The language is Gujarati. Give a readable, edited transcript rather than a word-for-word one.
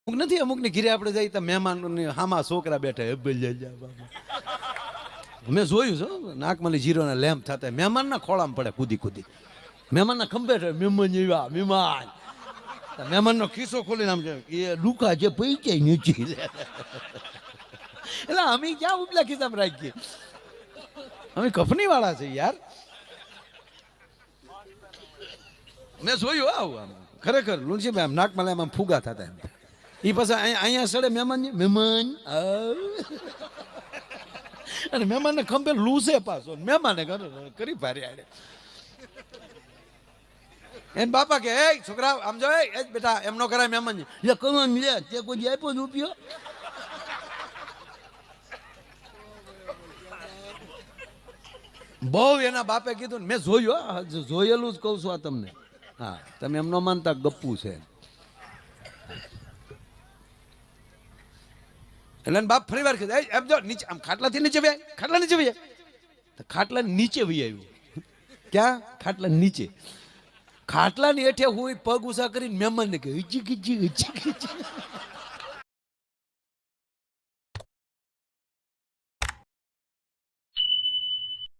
અમુક નથી, અમુક ને ઘીરે આપણે જઈએ તો મહેમાન હામા છોકરા બેઠા મેં જોયું છે નાકમાં જીરોના લેમ્પ થતા મહેમાનના ખોળામાં પડે કૂદી કૂદી, મહેમાનના ખંભે મહેમાન એવા મહેમાન, મહેમાનનો ખિસ્સો ખોલીને આમ એ લુકા જે પૈકી નીચી એટલે અમે ક્યાં ઉપલા ખિસ્સામાં રાખીએ, અમે કફની વાળા છે યાર. મેં જોયું આવું આમ ખરેખર લુણસીભાઈ આમ નાકમાં આમ ફૂગા થતા એમ. એ પછી અહીંયા સડે મહેમાન મહેમાન અને મહેમાનને ખંભે લૂસે પાછો મહેમાને કરી ભારે આડે. એને બાપા કે એ છોકરા આમ જો એ બેટા એમ નો કરાય મહેમાન લે કમાન લે તે કોઈ આપ્યો રૂપિયો. બહુ એના બાપે કીધું ને મેં જોયું, જોયેલું જ કહું છું આ તમને. હા તમે એમ ન માનતા ગપ્પુ છે. એટલે બાપ ફરી વાર કીધું એમ જો નીચે આમ ખાટલાથી નીચે વ્યાય, ખાટલા નીચે વ્યાય, ખાટલા નીચે વી આવ્યું. ક્યાં? ખાટલા નીચે. ખાટલાની હેઠે હું પગ ઉષા કરીને મહેમાનને કે હજી ખીચી હજી ખીચી.